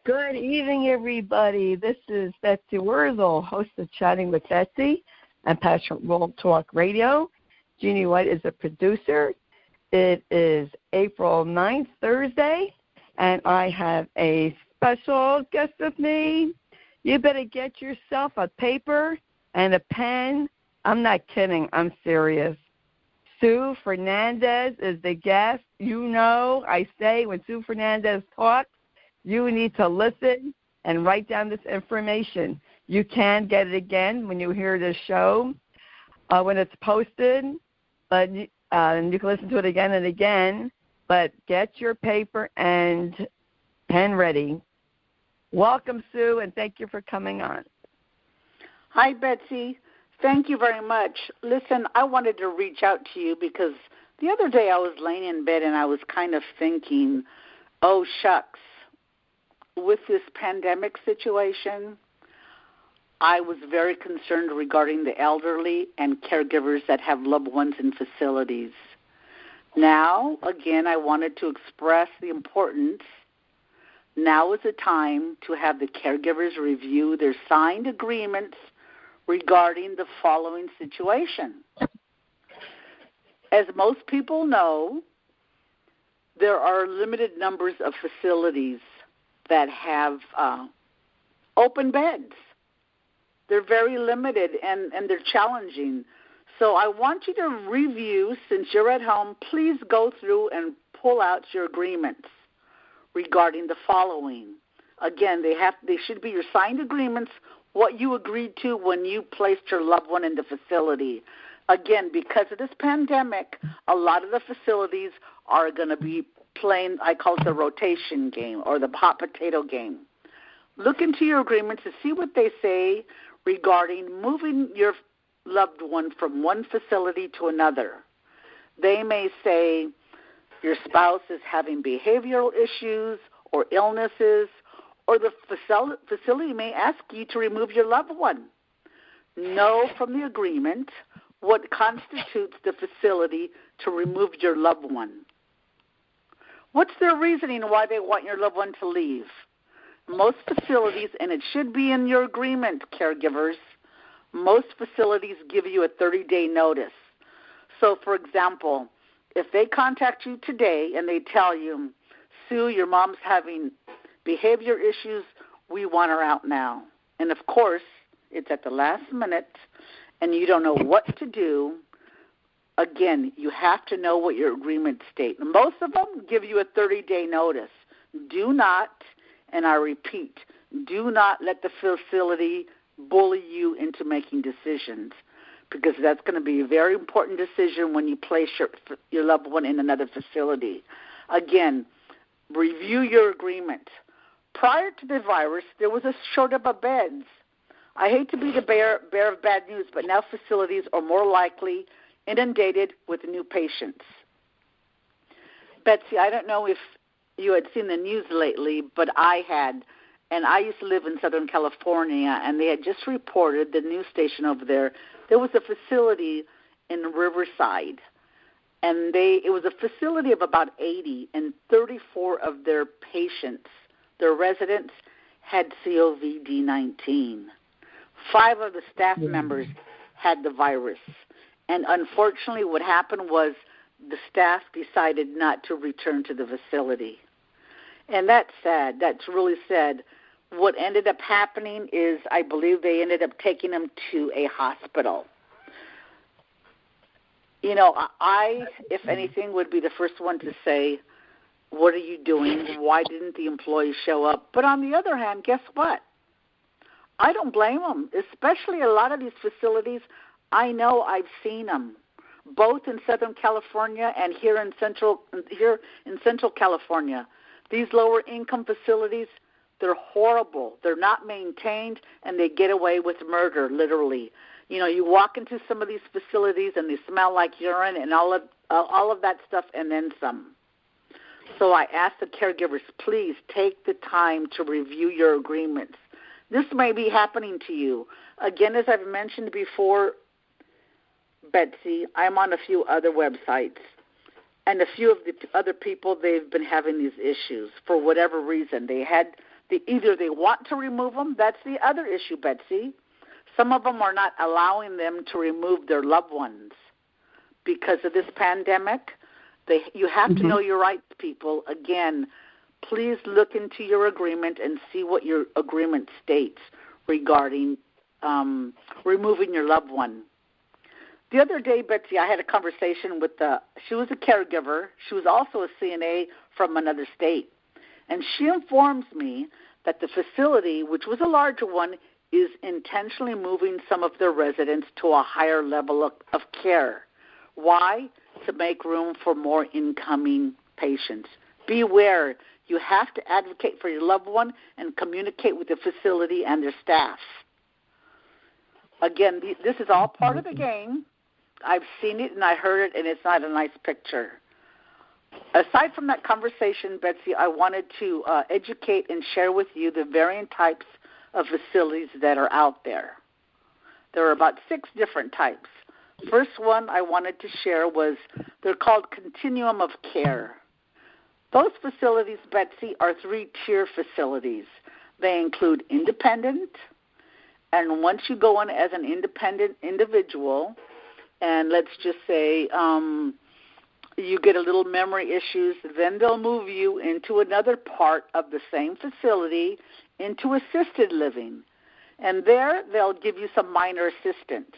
Good evening, everybody. This is Betsy Wurzel, host of Chatting with Betsy and Passion World Talk Radio. Jeanne White is a producer. It is April 9th, Thursday, and I have a special guest with me. You better get yourself a paper and a pen. I'm not kidding. I'm serious. Sue Fernandez is the guest. You know, I say when Sue Fernandez talks, you need to listen and write down this information. You can get it again when you hear this show, when it's posted, but and you can listen to it again and again. But get your paper and pen ready. Welcome, Sue, and thank you for coming on. Hi, Betsy. Thank you very much. Listen, I wanted to reach out to you because the other day I was laying in bed and I was kind of thinking, oh, shucks. With this pandemic situation, I was very concerned regarding the elderly and caregivers that have loved ones in facilities. Now, again, I wanted to express the importance. Now is the time to have the caregivers review their signed agreements regarding the following situation. As most people know, there are limited numbers of facilities that have open beds. They're very limited and they're challenging. So I want you to review, since you're at home, please go through and pull out your agreements regarding the following. Again, they should be your signed agreements, what you agreed to when you placed your loved one in the facility. Again, because of this pandemic, a lot of the facilities are going to be playing, I call it the rotation game or the hot potato game. Look into your agreements to see what they say regarding moving your loved one from one facility to another. They may say your spouse is having behavioral issues or illnesses, or the facility may ask you to remove your loved one. Know from the agreement what constitutes the facility to remove your loved one. What's their reasoning why they want your loved one to leave? Most facilities, and it should be in your agreement, caregivers, most facilities give you a 30-day notice. So, for example, if they contact you today and they tell you, Sue, your mom's having behavior issues, we want her out now. And, of course, it's at the last minute and you don't know what to do. Again, you have to know what your agreements state. Most of them give you a 30-day notice. Do not, and I repeat, do not let the facility bully you into making decisions, because that's going to be a very important decision when you place your loved one in another facility. Again, review your agreement. Prior to the virus, there was a shortage of beds. I hate to be the bearer of bad news, but now facilities are more likely inundated with new patients. Betsy, I don't know if you had seen the news lately, but I had, and I used to live in Southern California, and they had just reported, the news station over there was a facility in Riverside, and it was a facility of about 80, and 34 of their patients, their residents, had COVID-19. 5 of the staff members had the virus. And unfortunately, what happened was the staff decided not to return to the facility. And that's sad. That's really sad. What ended up happening is I believe they ended up taking them to a hospital. You know, I, if anything, would be the first one to say, what are you doing? Why didn't the employees show up? But on the other hand, guess what? I don't blame them, especially a lot of these facilities. I know, I've seen them, both in Southern California and here in Central California. These lower income facilities, they're horrible. They're not maintained, and they get away with murder, literally. You know, you walk into some of these facilities and they smell like urine and all of that stuff, and then some. So I ask the caregivers, please take the time to review your agreements. This may be happening to you. Again, as I've mentioned before, Betsy, I'm on a few other websites, and a few of the other people, they've been having these issues for whatever reason. They had Either they want to remove them. That's the other issue, Betsy. Some of them are not allowing them to remove their loved ones because of this pandemic. You have to know your rights, people. Again, please look into your agreement and see what your agreement states regarding removing your loved one. The other day, Betsy, I had a conversation with she was a caregiver. She was also a CNA from another state. And she informs me that the facility, which was a larger one, is intentionally moving some of their residents to a higher level of care. Why? To make room for more incoming patients. Beware. You have to advocate for your loved one and communicate with the facility and their staff. Again, this is all part of the game. I've seen it and I heard it, and it's not a nice picture. Aside from that conversation, Betsy, I wanted to educate and share with you the varying types of facilities that are out there. There are about 6 different types. First one I wanted to share was they're called Continuum of Care. Those facilities, Betsy, are 3-tier facilities. They include independent, and once you go in as an independent individual, and let's just say you get a little memory issues, then they'll move you into another part of the same facility into assisted living. And there they'll give you some minor assistance.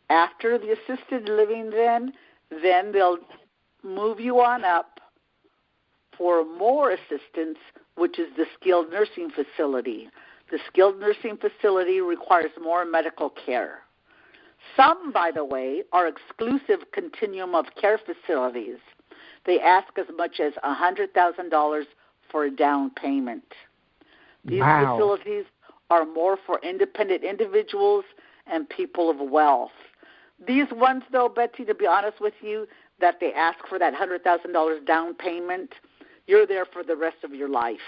After the assisted living then they'll move you on up for more assistance, which is the skilled nursing facility. The skilled nursing facility requires more medical care. Some, by the way, are exclusive continuum of care facilities. They ask as much as $100,000 for a down payment. These facilities are more for independent individuals and people of wealth. These ones, though, Betsy, to be honest with you, that they ask for that $100,000 down payment, you're there for the rest of your life.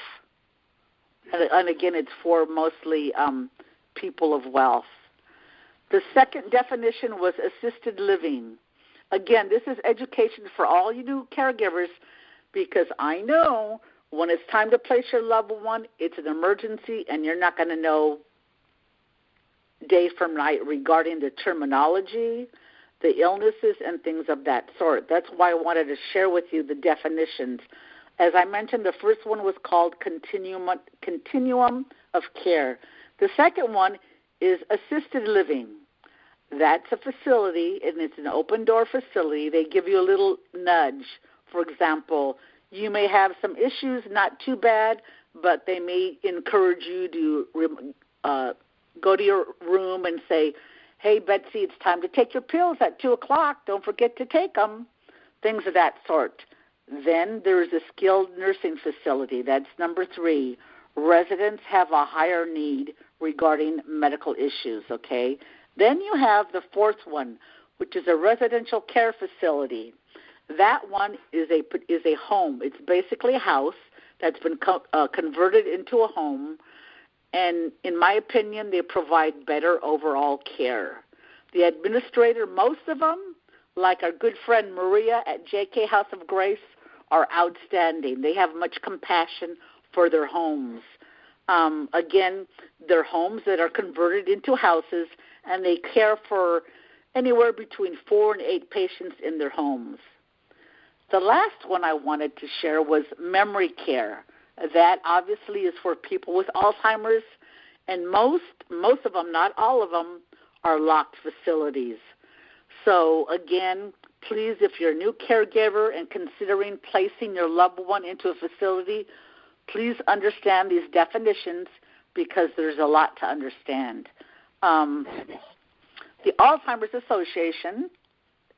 And again, it's for mostly people of wealth. The second definition was assisted living. Again, this is education for all you new caregivers, because I know when it's time to place your loved one, it's an emergency, and you're not going to know day from night regarding the terminology, the illnesses, and things of that sort. That's why I wanted to share with you the definitions. As I mentioned, the first one was called continuum of care. The second one is assisted living. That's a facility, and it's an open-door facility. They give you a little nudge. For example, you may have some issues, not too bad, but they may encourage you to go to your room and say, hey, Betsy, it's time to take your pills at 2 o'clock. Don't forget to take them, things of that sort. Then there's a skilled nursing facility. That's number 3. Residents have a higher need regarding medical issues, okay? Then you have the fourth one, which is a residential care facility. That one is a home. It's basically a house that's been converted into a home, and in my opinion, they provide better overall care. The administrator, most of them, like our good friend Maria at JK House of Grace, are outstanding. They have much compassion for their homes. Again, they're homes that are converted into houses, and they care for anywhere between 4 and 8 patients in their homes. The last one I wanted to share was memory care. That obviously is for people with Alzheimer's, and most of them, not all of them, are locked facilities. So again, please, if you're a new caregiver and considering placing your loved one into a facility, please understand these definitions because there's a lot to understand. The Alzheimer's Association,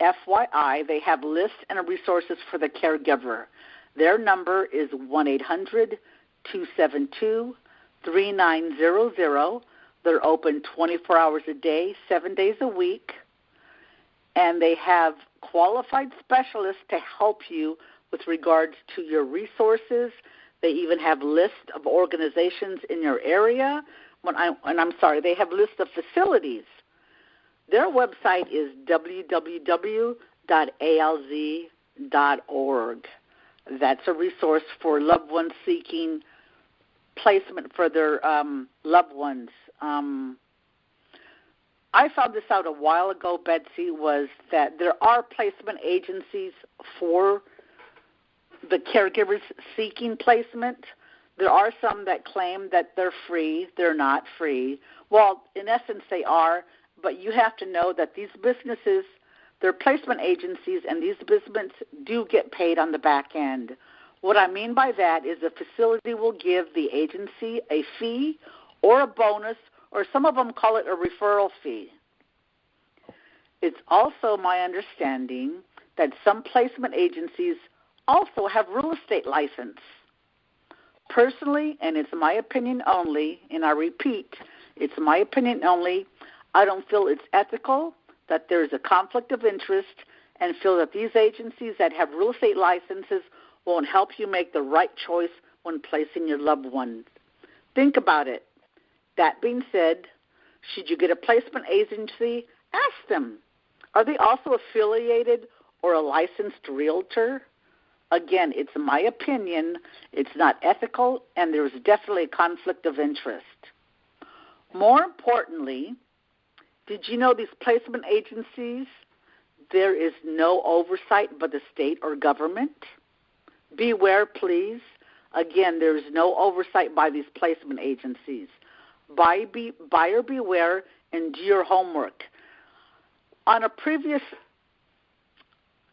FYI, they have lists and resources for the caregiver. Their number is 1-800-272-3900. They're open 24 hours a day, 7 days a week, and they have qualified specialists to help you with regards to your resources. They even have lists of organizations in your area. They have lists of facilities. Their website is www.alz.org. That's a resource for loved ones seeking placement for their loved ones. I found this out a while ago, Betsy, was that there are placement agencies for the caregivers seeking placement. There are some that claim that they're free. They're not free. Well, in essence, they are, but you have to know that these businesses, they're placement agencies, and these businesses do get paid on the back end. What I mean by that is the facility will give the agency a fee or a bonus, or some of them call it a referral fee. It's also my understanding that some placement agencies also have real estate license. Personally, and it's my opinion only, and I repeat, it's my opinion only, I don't feel it's ethical, that there's a conflict of interest, and feel that these agencies that have real estate licenses won't help you make the right choice when placing your loved one. Think about it. That being said, should you get a placement agency, ask them. Are they also affiliated or a licensed realtor? Again, it's my opinion. It's not ethical, and there's definitely a conflict of interest. More importantly, did you know these placement agencies, there is no oversight by the state or government? Beware, please. Again, there is no oversight by these placement agencies. Buyer beware and do your homework. On a previous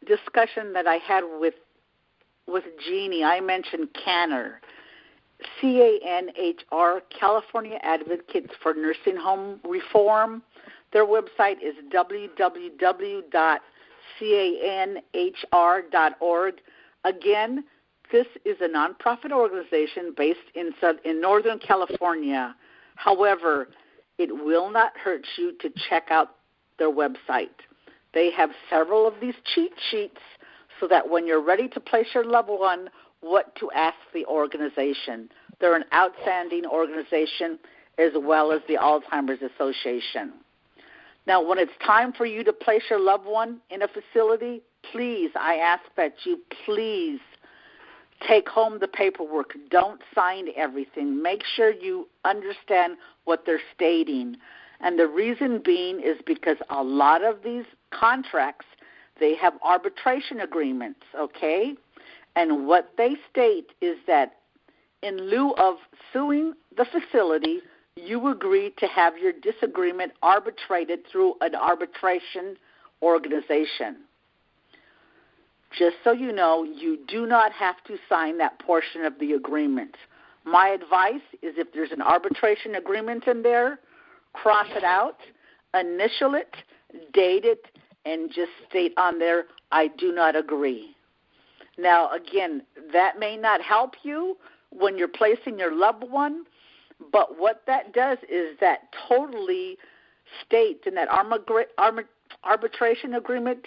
discussion that I had with Jeanne, I mentioned CANHR, CANHR, California Advocates for Nursing Home Reform. Their website is www.canhr.org. Again, this is a nonprofit organization based in Northern California. However, it will not hurt you to check out their website. They have several of these cheat sheets so that when you're ready to place your loved one, what to ask the organization. They're an outstanding organization as well as the Alzheimer's Association. Now, when it's time for you to place your loved one in a facility, please, I ask that you please take home the paperwork. Don't sign everything. Make sure you understand what they're stating. And the reason being is because a lot of these contracts, they have arbitration agreements, okay? And what they state is that in lieu of suing the facility, you agree to have your disagreement arbitrated through an arbitration organization. Just so you know, you do not have to sign that portion of the agreement. My advice is if there's an arbitration agreement in there, cross it out, initial it, date it, and just state on there, I do not agree. Now, again, that may not help you when you're placing your loved one, but what that does is that totally states in that arbitration agreement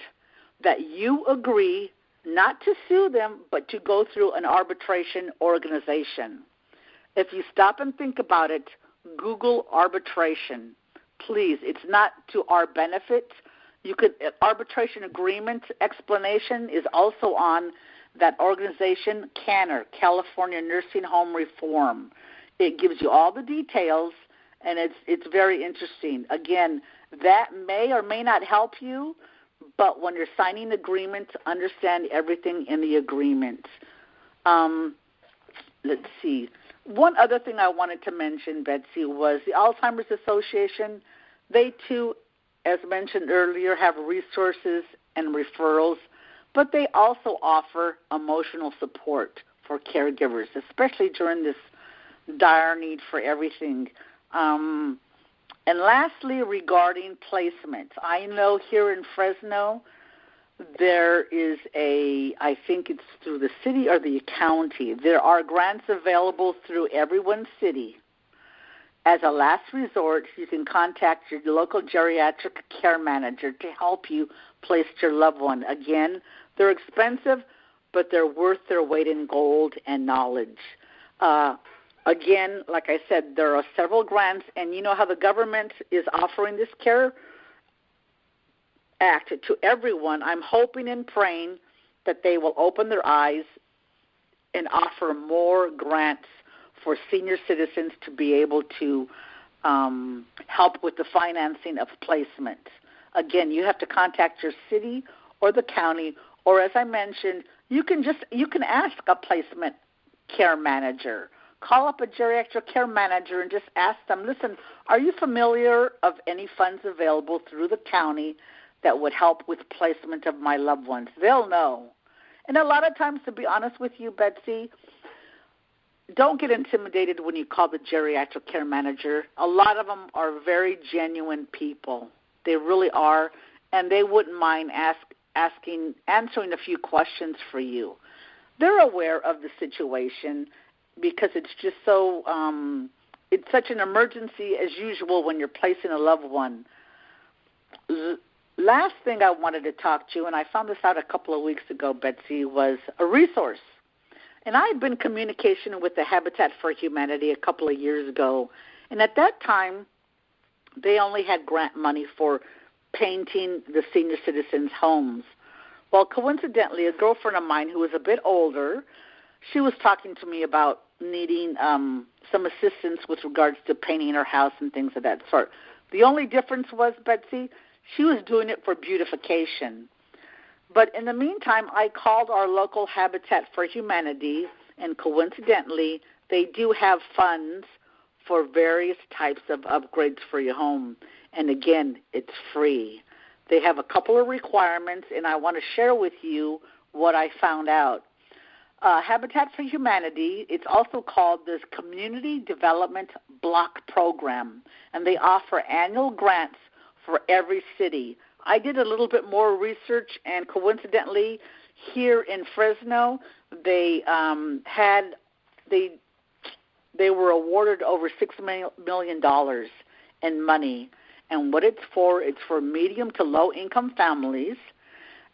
that you agree not to sue them, but to go through an arbitration organization. If you stop and think about it, Google arbitration. Please, it's not to our benefit. Arbitration agreement explanation is also on that organization, CANHR, California Nursing Home Reform. It gives you all the details, and it's very interesting. Again, that may or may not help you, but when you're signing agreements, understand everything in the agreement. Let's see. One other thing I wanted to mention, Betsy, was the Alzheimer's Association. They, too, as mentioned earlier, have resources and referrals, but they also offer emotional support for caregivers, especially during this dire need for everything. And lastly, regarding placement, I know here in Fresno there is I think it's through the city or the county, there are grants available through Everyone's City. As a last resort, you can contact your local geriatric care manager to help you place your loved one. Again, they're expensive, but they're worth their weight in gold and knowledge. Again, like I said, there are several grants, and you know how the government is offering this CARE Act to everyone. I'm hoping and praying that they will open their eyes and offer more grants for senior citizens to be able to help with the financing of placement. Again, you have to contact your city or the county, or as I mentioned, you can ask a placement care manager. Call up a geriatric care manager and just ask them, listen, are you familiar of any funds available through the county that would help with placement of my loved ones? They'll know. And a lot of times, to be honest with you, Betsy, don't get intimidated when you call the geriatric care manager. A lot of them are very genuine people. They really are, and they wouldn't mind answering a few questions for you. They're aware of the situation because it's just so it's such an emergency as usual when you're placing a loved one. Last thing I wanted to talk to you, and I found this out a couple of weeks ago, Betsy, was a resource. And I had been in communication with the Habitat for Humanity a couple of years ago, and at that time, they only had grant money for painting the senior citizens' homes. Well, coincidentally, a girlfriend of mine who was a bit older, she was talking to me about needing some assistance with regards to painting her house and things of that sort. The only difference was, Betsy, she was doing it for beautification. But in the meantime, I called our local Habitat for Humanity, and coincidentally, they do have funds for various types of upgrades for your home. And again, it's free. They have a couple of requirements, and I want to share with you what I found out. Habitat for Humanity, it's also called this Community Development Block Program, and they offer annual grants for every city. I did a little bit more research, and coincidentally, here in Fresno, they were awarded over $6 million in money. And what it's for medium to low income families.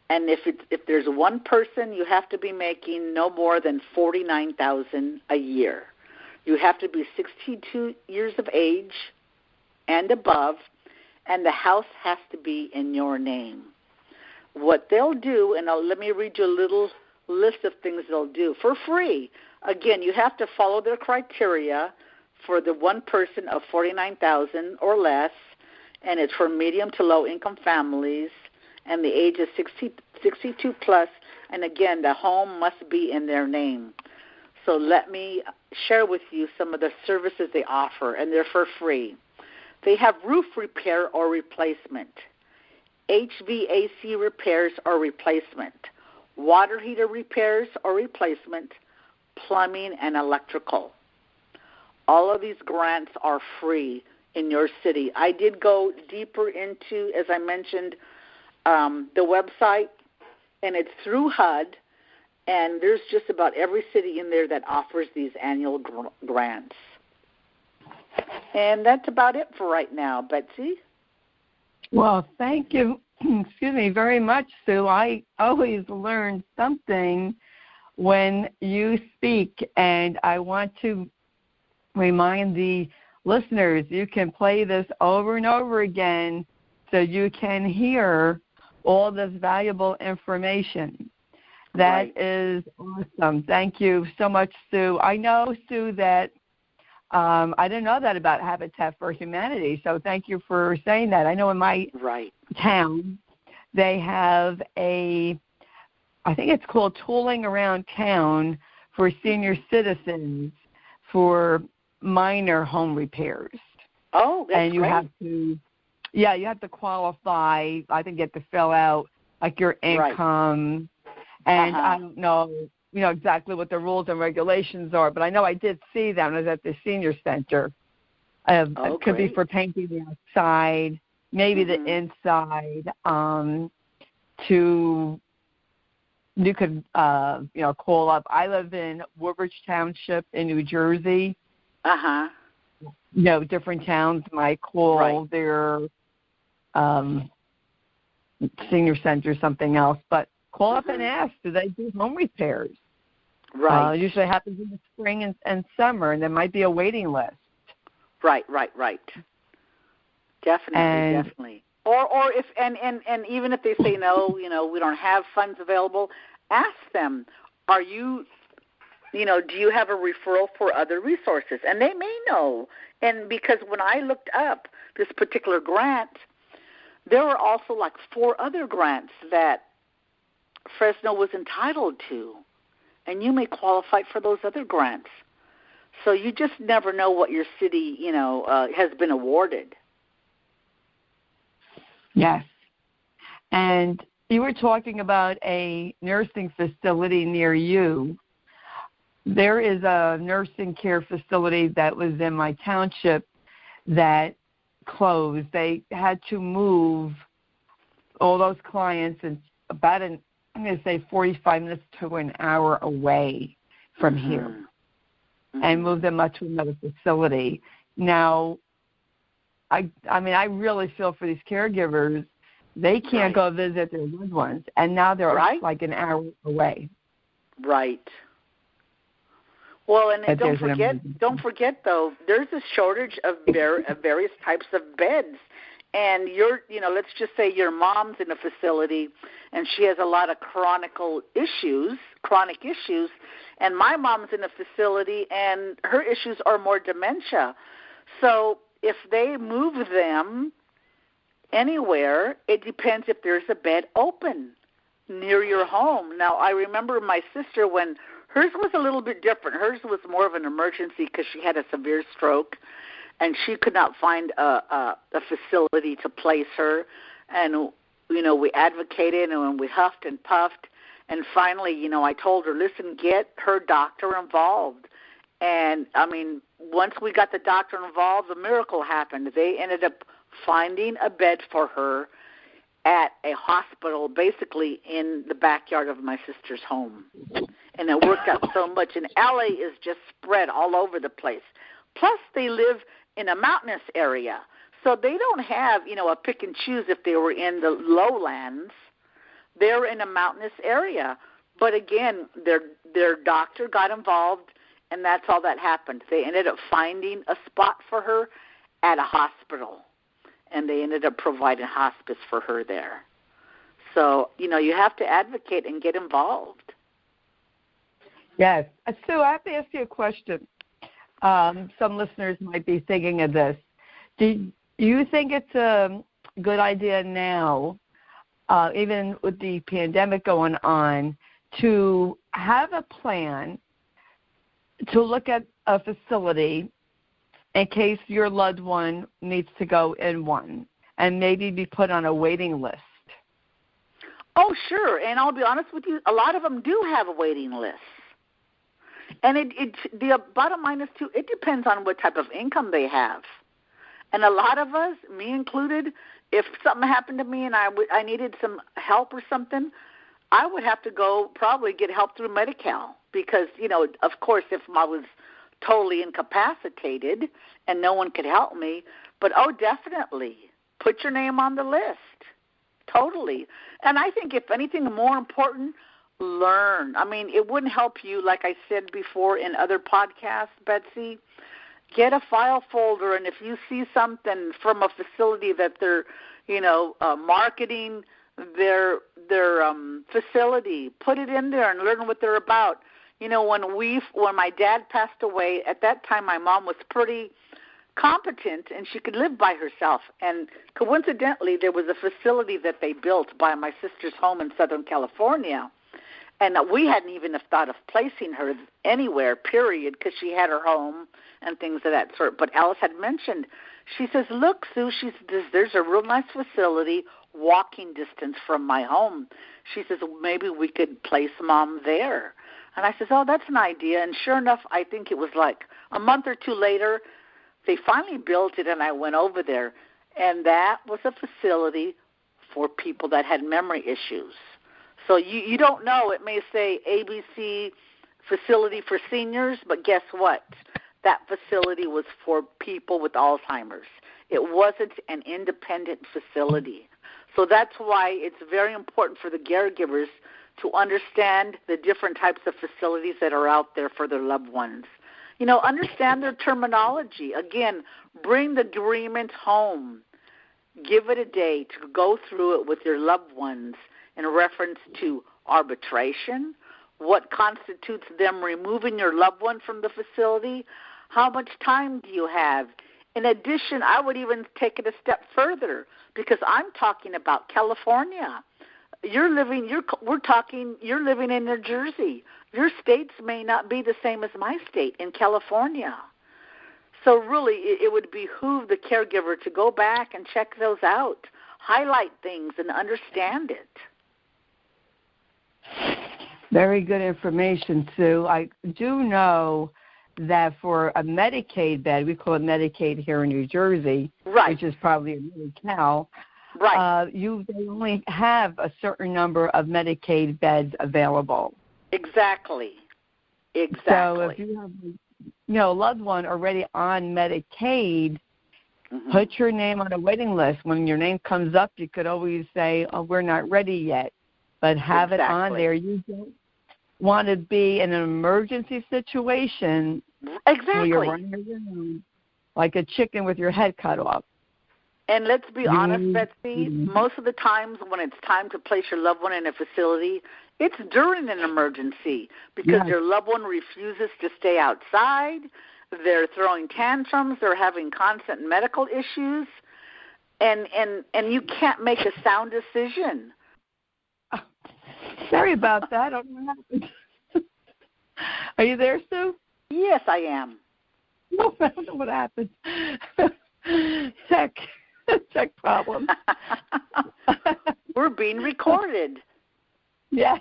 And if there's one person, you have to be making no more than $49,000 a year. You have to be 62 years of age and above, and the house has to be in your name. What they'll do, and let me read you a little list of things they'll do for free. Again, you have to follow their criteria for the one person of $49,000 or less, and it's for medium to low income families, and the age is 62 plus, and again, the home must be in their name. So let me share with you some of the services they offer, and they're for free. They have roof repair or replacement, HVAC repairs or replacement, water heater repairs or replacement, plumbing and electrical. All of these grants are free in your city. I did go deeper into, as I mentioned, the website, and it's through HUD, and there's just about every city in there that offers these annual grants. And that's about it for right now, Betsy. Well, thank you, very much, Sue. I always learn something when you speak, and I want to remind the listeners, you can play this over and over again so you can hear all this valuable information. That is awesome. Thank you so much, Sue. I know, Sue, that I didn't know that about Habitat for Humanity, so thank you for saying that. I know in my town they have I think it's called Tooling Around Town for senior citizens for minor home repairs. Oh, that's and you have to, you have to qualify. I think you have to fill out like your income, and I don't know, exactly what the rules and regulations are, but I know I did see them. I was at the senior center. It could be for painting the outside, maybe the inside. You could, call up. I live in Woodbridge Township in New Jersey. Different towns might call their senior center something else, but call up and ask, do they do home repairs? Usually happens in the spring and summer, and there might be a waiting list. Right. Definitely. Or if and even if they say no, we don't have funds available, ask them, are you do you have a referral for other resources? And they may know. And because when I looked up this particular grant, there were also like 4 other grants that Fresno was entitled to. And you may qualify for those other grants. So you just never know what your city, has been awarded. Yes. And you were talking about a nursing facility near you. There is a nursing care facility that was in my township that closed. They had to move all those clients in about I'm going to say 45 minutes to an hour away from here and move them up to another facility. Now, I really feel for these caregivers. They can't go visit their loved ones, and now they're like an hour away. Right. Well, and don't forget though, there's a shortage of various types of beds. And let's just say your mom's in a facility and she has a lot of chronic issues, and my mom's in a facility and her issues are more dementia. So if they move them anywhere, it depends if there's a bed open near your home. Now, I remember my sister when hers was a little bit different. Hers was more of an emergency because she had a severe stroke, and she could not find a facility to place her. And, we advocated and we huffed and puffed. And finally, I told her, listen, get her doctor involved. And, once we got the doctor involved, the miracle happened. They ended up finding a bed for her at a hospital, basically in the backyard of my sister's home. And it worked out so much. And LA is just spread all over the place. Plus, they live in a mountainous area. So they don't have, a pick and choose if they were in the lowlands. They're in a mountainous area. But again, their doctor got involved, and that's all that happened. They ended up finding a spot for her at a hospital, and they ended up providing hospice for her there. So, you have to advocate and get involved. Yes. Sue, I have to ask you a question. Some listeners might be thinking of this. Do you think it's a good idea now, even with the pandemic going on, to have a plan to look at a facility in case your loved one needs to go in one and maybe be put on a waiting list? Oh, sure. And I'll be honest with you, a lot of them do have a waiting list. And the bottom line is, too, it depends on what type of income they have. And a lot of us, me included, if something happened to me and I needed some help or something, I would have to go probably get help through Medi-Cal because, of course, if I was totally incapacitated and no one could help me, but, definitely, put your name on the list, totally. And I think if anything more important, learn. It wouldn't help you, like I said before in other podcasts, Betsy. Get a file folder, and if you see something from a facility that they're, marketing their facility, put it in there and learn what they're about. When my dad passed away, at that time my mom was pretty competent and she could live by herself. And coincidentally, there was a facility that they built by my sister's home in Southern California. And we hadn't even thought of placing her anywhere, period, because she had her home and things of that sort. But Alice had mentioned, she says, look, Sue, there's a real nice facility walking distance from my home. She says, well, maybe we could place Mom there. And I says, oh, that's an idea. And sure enough, I think it was like a month or two later, they finally built it, and I went over there. And that was a facility for people that had memory issues. So you don't know. It may say ABC facility for seniors, but guess what? That facility was for people with Alzheimer's. It wasn't an independent facility. So that's why it's very important for the caregivers to understand the different types of facilities that are out there for their loved ones. Understand their terminology. Again, bring the agreement home. Give it a day to go through it with your loved ones in reference to arbitration what constitutes them removing your loved one from the facility, how much time do you have? In addition, I would even take it a step further because I'm talking about California. You're living in New Jersey. Your states may not be the same as my state in California. So really, it would behoove the caregiver to go back and check those out, highlight things, and understand it. Very good information, Sue. I do know that for a Medicaid bed, we call it Medicaid here in New Jersey, right, which is probably a Medi-Cal, right. They only have a certain number of Medicaid beds available. Exactly. So if you have a loved one already on Medicaid, put your name on a waiting list. When your name comes up, you could always say, "Oh, we're not ready yet," but have it on there. You don't want to be in an emergency situation where you're running around like a chicken with your head cut off. And let's be honest, Betsy, most of the times when it's time to place your loved one in a facility, it's during an emergency because your loved one refuses to stay outside, they're throwing tantrums, they're having constant medical issues, and you can't make a sound decision. Sorry about that. I don't know what happened. Are you there, Sue? Yes, I am. No, I don't know what happened. Tech problem. We're being recorded. Yes.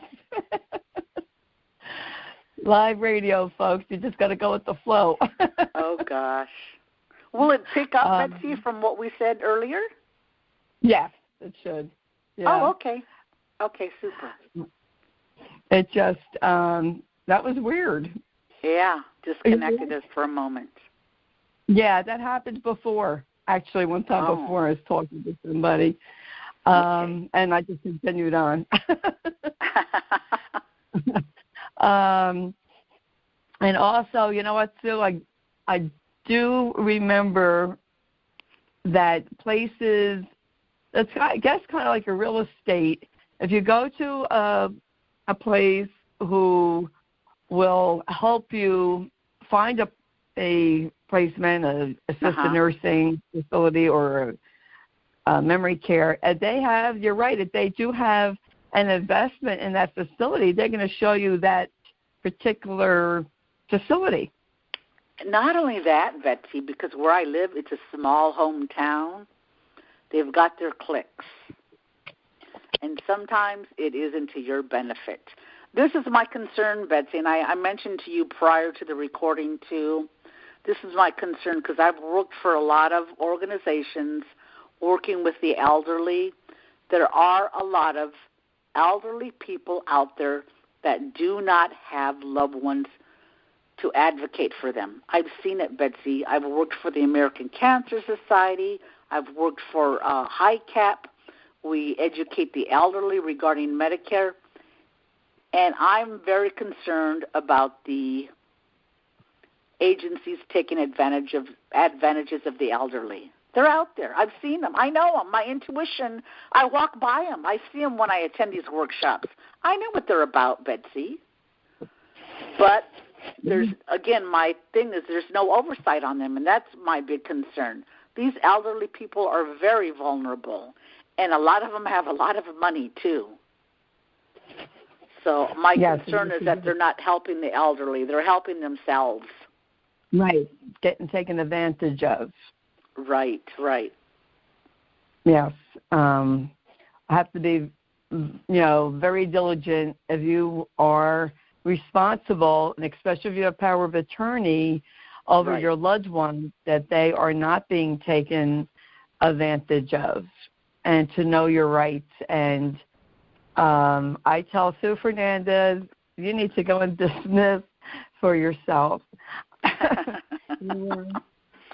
Live radio, folks. You just got to go with the flow. Oh, gosh. Will it pick up, Betsy, from what we said earlier? Yes, it should. Yeah. Oh, okay. Okay, super. It just, that was weird. Yeah, disconnected us for a moment. Yeah, that happened before. Actually, one time before I was talking to somebody, and I just continued on. And also, you know what, Sue? I do remember that places, it's, I guess, kind of like a real estate. If you go to a place who will help you find a placement, a assisted nursing facility, or a memory care, and they have, you're right, they do have an investment in that facility. They're going to show you that particular facility. Not only that, Betsy, because where I live, it's a small hometown. They've got their clicks. And sometimes it isn't to your benefit. This is my concern, Betsy, and I mentioned to you prior to the recording, too. This is my concern because I've worked for a lot of organizations working with the elderly. There are a lot of elderly people out there that do not have loved ones to advocate for them. I've seen it, Betsy. I've worked for the American Cancer Society. I've worked for HICAP. We educate the elderly regarding Medicare. And I'm very concerned about the agencies taking advantages of the elderly. They're out there. I've seen them. I know them. My intuition, I walk by them. I see them when I attend these workshops. I know what they're about, Betsy. But there's, again, my thing is there's no oversight on them, and that's my big concern. These elderly people are very vulnerable, and a lot of them have a lot of money, too. So my concern is that they're not helping the elderly. They're helping themselves. Right, getting taken advantage of. Right. Yes. I have to be, very diligent if you are responsible, and especially if you have power of attorney over your loved ones, that they are not being taken advantage of, and to know your rights. And I tell Sue Fernandez, you need to go and dismiss for yourself.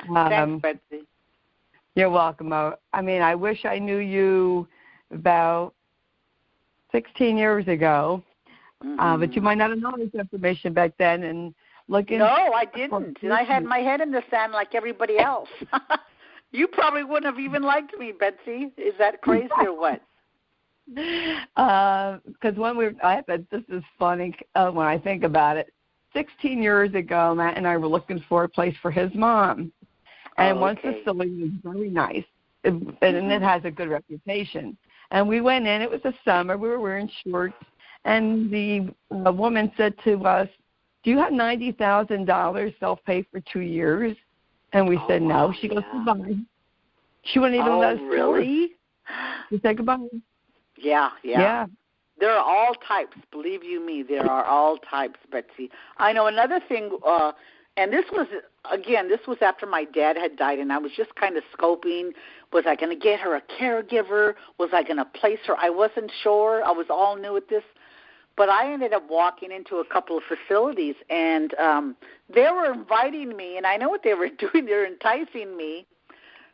Thanks, Betsy. You're welcome. I wish I knew you about 16 years ago, but you might not have known this information back then. And looking. No, I didn't. And I had my head in the sand like everybody else. You probably wouldn't have even liked me, Betsy. Is that crazy or what? Because this is funny when I think about it. 16 years ago, Matt and I were looking for a place for his mom. And one facility was very nice, and it has a good reputation. And we went in. It was the summer. We were wearing shorts. And the woman said to us, "Do you have $90,000 self-pay for 2 years?" And we said, "No." She goes, "Goodbye." She wouldn't even let us really? She said goodbye. Yeah. There are all types. Believe you me, there are all types, Betsy. I know another thing, and this was after my dad had died, and I was just kind of scoping, was I going to get her a caregiver? Was I going to place her? I wasn't sure. I was all new at this. But I ended up walking into a couple of facilities, and they were inviting me, and I know what they were doing. They were enticing me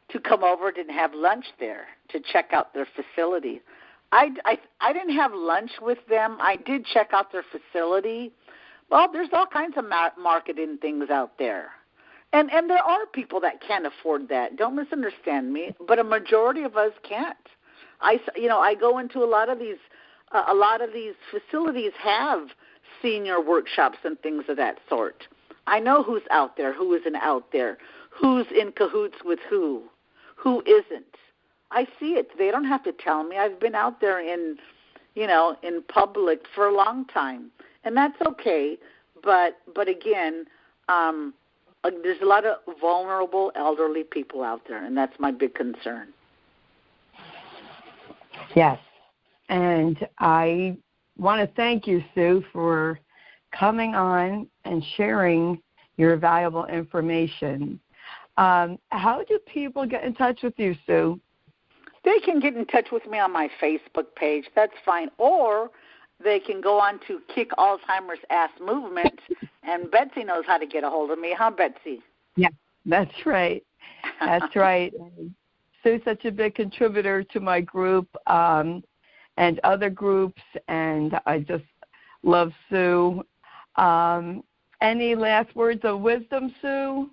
to come over and have lunch there to check out their facility. I didn't have lunch with them. I did check out their facility. Well, there's all kinds of marketing things out there. And there are people that can't afford that. Don't misunderstand me, but a majority of us can't. I go into a lot of these facilities have senior workshops and things of that sort. I know who's out there, who isn't out there, who's in cahoots with who isn't. I see it. They don't have to tell me. I've been out there in public for a long time, and that's okay. But again, there's a lot of vulnerable elderly people out there, and that's my big concern. Yes, and I want to thank you, Sue, for coming on and sharing your valuable information. How do people get in touch with you, Sue? They can get in touch with me on my Facebook page. That's fine. Or they can go on to Kick Alzheimer's Ass Movement, and Betsy knows how to get a hold of me. Huh, Betsy? Yeah, that's right. That's right. Sue's such a big contributor to my group and other groups, and I just love Sue. Any last words of wisdom, Sue?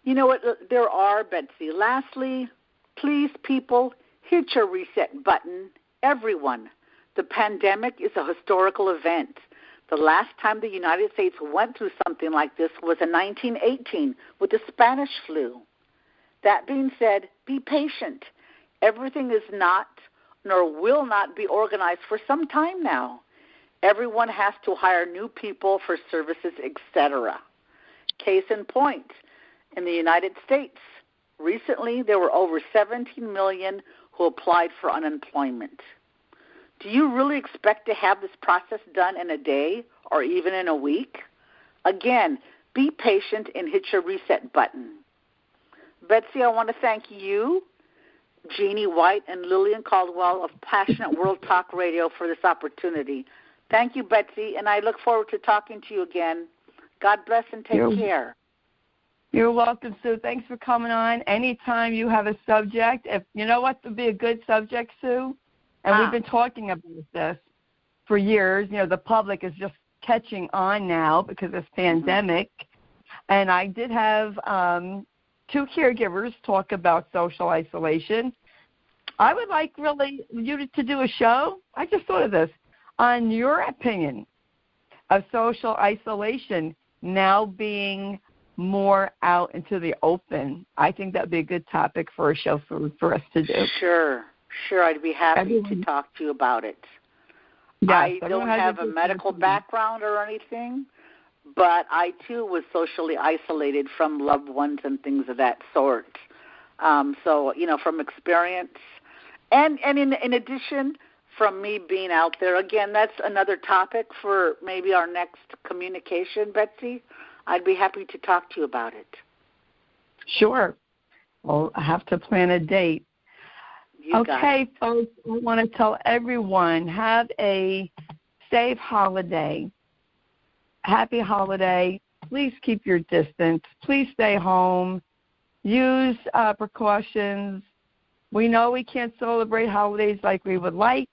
You know what? There are, Betsy. Lastly, please, people, hit your reset button. Everyone. The pandemic is a historical event. The last time the United States went through something like this was in 1918 with the Spanish flu. That being said, be patient. Everything is not nor will not be organized for some time now. Everyone has to hire new people for services, etc. Case in point, in the United States, recently there were over 17 million who applied for unemployment. Do you really expect to have this process done in a day or even in a week? Again, be patient and hit your reset button. Betsy, I want to thank you, Jeanne White, and Lillian Caldwell of Passionate World Talk Radio for this opportunity. Thank you, Betsy, and I look forward to talking to you again. God bless and take care. You're welcome, Sue. Thanks for coming on. Anytime you have a subject, if you know what would be a good subject, Sue, and we've been talking about this for years. You know, the public is just catching on now because of this pandemic. And I did have 2 caregivers talk about social isolation. I would like really you to do a show. I just thought of this. On your opinion of social isolation now being more out into the open, I think that would be a good topic for a show for us to do. Sure, I'd be happy to talk to you about it. Yes, I don't have a medical background or anything, but I, too, was socially isolated from loved ones and things of that sort. So, from experience. And in addition, from me being out there, again, that's another topic for maybe our next communication, Betsy. I'd be happy to talk to you about it. Sure. Well, I have to plan a date. Okay, folks, I want to tell everyone, have a safe holiday. Happy holiday. Please keep your distance. Please stay home. Use precautions. We know we can't celebrate holidays like we would like,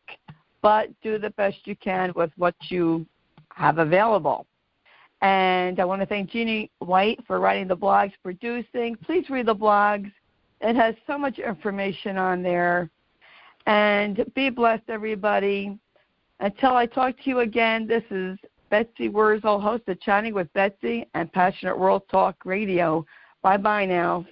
but do the best you can with what you have available. And I want to thank Jeanne White for writing the blogs, producing. Please read the blogs. It has so much information on there. And be blessed, everybody. Until I talk to you again, this is Betsy Wurzel, host of Chatting with Betsy and Passionate World Talk Radio. Bye-bye now.